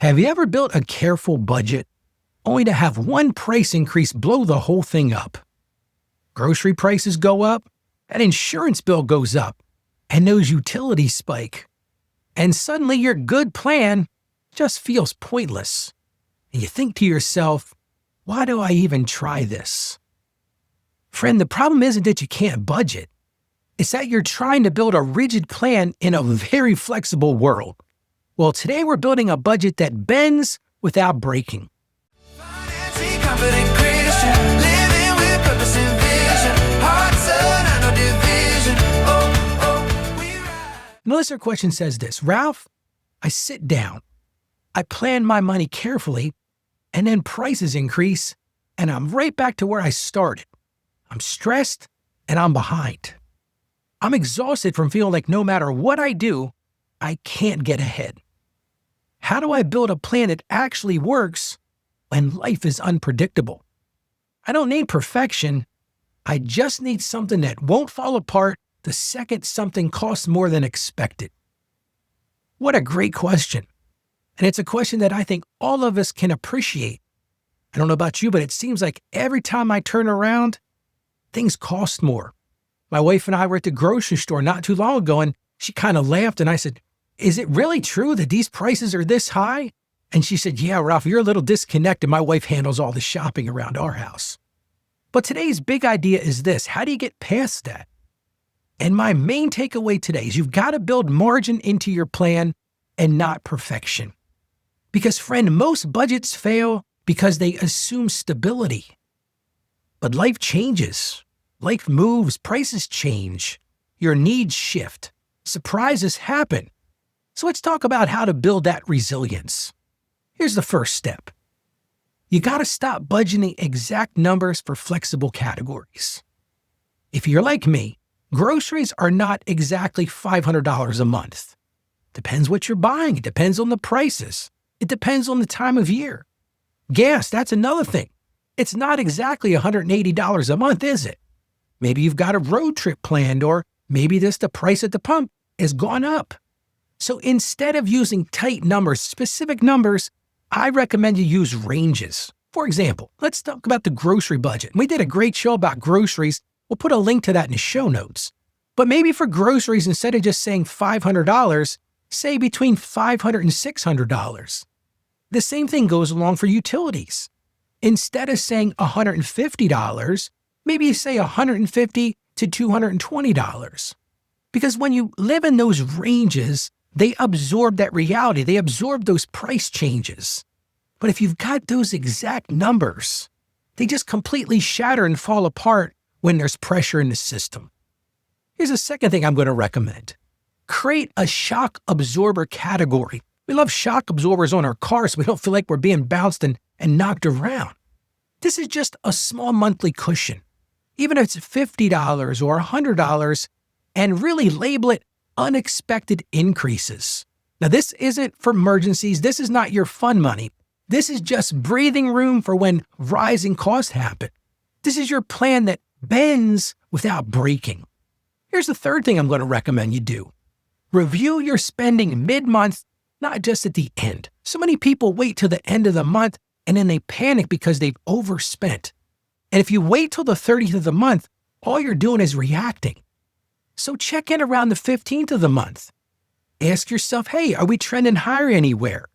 Have you ever built a careful budget only to have one price increase blow the whole thing up? Grocery prices go up, an insurance bill goes up, and those utilities spike. And suddenly your good plan just feels pointless. And you think to yourself, why do I even try this? Friend, the problem isn't that you can't budget. It's that you're trying to build a rigid plan in a very flexible world. Well, today we're building a budget that bends without breaking. The listener question says this: Ralph, I sit down, I plan my money carefully, and then prices increase, and I'm right back to where I started. I'm stressed, and I'm behind. I'm exhausted from feeling like no matter what I do, I can't get ahead. How do I build a plan that actually works when life is unpredictable? I don't need perfection. I just need something that won't fall apart the second something costs more than expected. What a great question. And it's a question that I think all of us can appreciate. I don't know about you, but it seems like every time I turn around, things cost more. My wife and I were at the grocery store not too long ago, and she kind of laughed, and I said, "Is it really true that these prices are this high?" And she said, "Yeah, Ralph, you're a little disconnected. My wife handles all the shopping around our house." But today's big idea is this: how do you get past that? And my main takeaway today is you've got to build margin into your plan and not perfection. Because, friend, most budgets fail because they assume stability. But life changes. Life moves. Prices change. Your needs shift. Surprises happen. So let's talk about how to build that resilience. Here's the first step. You got to stop budgeting exact numbers for flexible categories. If you're like me, groceries are not exactly $500 a month. Depends what you're buying. It depends on the prices. It depends on the time of year. Gas, that's another thing. It's not exactly $180 a month, is it? Maybe you've got a road trip planned, or maybe just the price at the pump has gone up. So instead of using tight numbers, specific numbers, I recommend you use ranges. For example, let's talk about the grocery budget. We did a great show about groceries. We'll put a link to that in the show notes. But maybe for groceries, instead of just saying $500, say between $500 and $600. The same thing goes along for utilities. Instead of saying $150, maybe you say $150 to $220. Because when you live in those ranges, they absorb that reality. They absorb those price changes. But if you've got those exact numbers, they just completely shatter and fall apart when there's pressure in the system. Here's a second thing I'm going to recommend. Create a shock absorber category. We love shock absorbers on our cars so we don't feel like we're being bounced and knocked around. This is just a small monthly cushion. Even if it's $50 or $100, and really label it unexpected increases. Now, this isn't for emergencies. This is not your fun money. This is just breathing room for when rising costs happen. This is your plan that bends without breaking. Here's the third thing I'm going to recommend you do. Review your spending mid-month, not just at the end. So many people wait till the end of the month and then they panic because they've overspent. And if you wait till the 30th of the month, all you're doing is reacting. So check in around the 15th of the month. Ask yourself, hey, are we trending higher anywhere?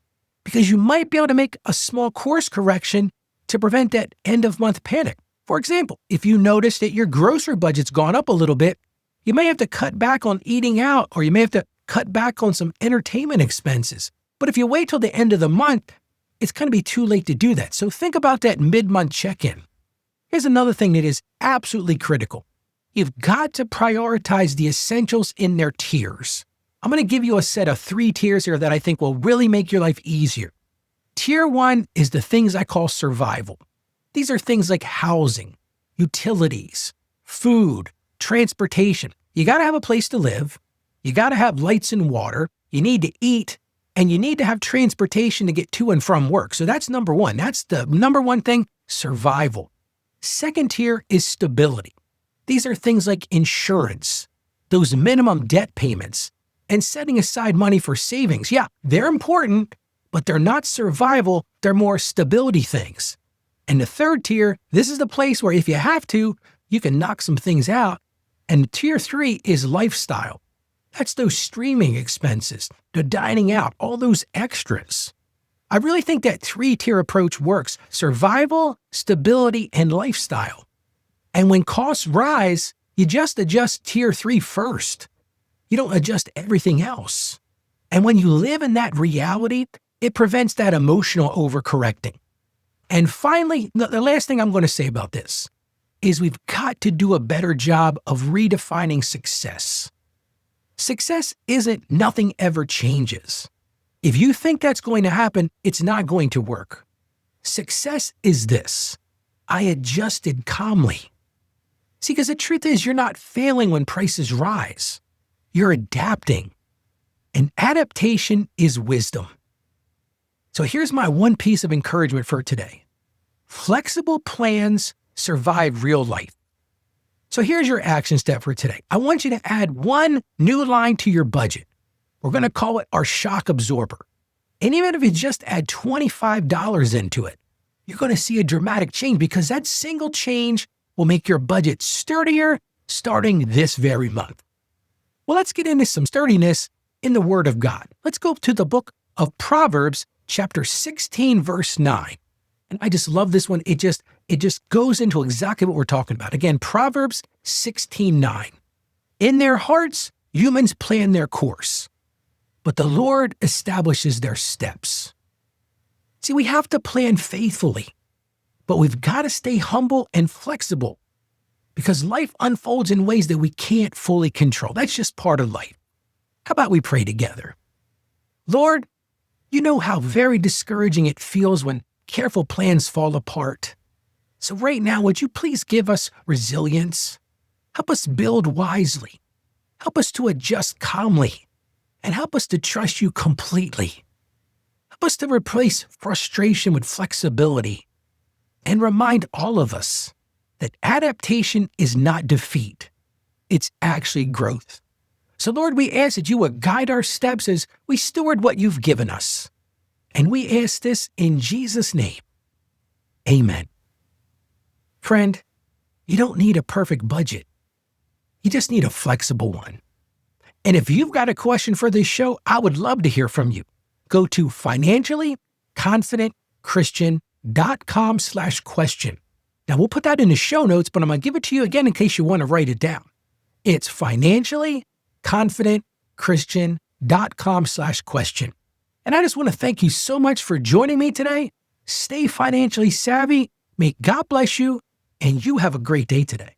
Because you might be able to make a small course correction to prevent that end-of-month panic. For example, if you notice that your grocery budget's gone up a little bit, you may have to cut back on eating out, or you may have to cut back on some entertainment expenses. But if you wait till the end of the month, it's going to be too late to do that. So think about that mid-month check-in. Here's another thing that is absolutely critical. You've got to prioritize the essentials in their tiers. I'm going to give you a set of 3 tiers here that I think will really make your life easier. Tier 1 is the things I call survival. These are things like housing, utilities, food, transportation. You got to have a place to live. You got to have lights and water. You need to eat, and you need to have transportation to get to and from work. So that's number 1. That's the number 1 thing, survival. Second tier is stability. These are things like insurance, those minimum debt payments, and setting aside money for savings. Yeah, they're important, but they're not survival, they're more stability things. And the third tier, this is the place where if you have to, you can knock some things out. And tier 3 is lifestyle. That's those streaming expenses, the dining out, all those extras. I really think that 3-tier approach works: survival, stability, and lifestyle. And when costs rise, you just adjust tier 3 first. You don't adjust everything else. And when you live in that reality, it prevents that emotional overcorrecting. And finally, the last thing I'm going to say about this is we've got to do a better job of redefining success. Success isn't nothing ever changes. If you think that's going to happen, it's not going to work. Success is this: I adjusted calmly. See, because the truth is, you're not failing when prices rise. You're adapting. And adaptation is wisdom. So here's my one piece of encouragement for today. Flexible plans survive real life. So here's your action step for today. I want you to add one new line to your budget. We're going to call it our shock absorber. And even if you just add $25 into it, you're going to see a dramatic change, because that single change will make your budget sturdier starting this very month. Well, let's get into some sturdiness in the Word of God. Let's go to the book of Proverbs, chapter 16, verse 9. And I just love this one. It just goes into exactly what we're talking about. Again, Proverbs 16:9. In their hearts, humans plan their course, but the Lord establishes their steps. See, we have to plan faithfully, but we've got to stay humble and flexible, because life unfolds in ways that we can't fully control. That's just part of life. How about we pray together? Lord, you know how very discouraging it feels when careful plans fall apart. So right now, would you please give us resilience? Help us build wisely. Help us to adjust calmly. And help us to trust you completely. Help us to replace frustration with flexibility. And remind all of us that adaptation is not defeat. It's actually growth. So Lord, we ask that you would guide our steps as we steward what you've given us. And we ask this in Jesus' name. Amen. Friend, you don't need a perfect budget. You just need a flexible one. And if you've got a question for this show, I would love to hear from you. Go to financiallyconfidentchristian.com/question. Now we'll put that in the show notes, but I'm going to give it to you again in case you want to write it down. It's financiallyconfidentchristian.com/question. And I just want to thank you so much for joining me today. Stay financially savvy. May God bless you, and you have a great day today.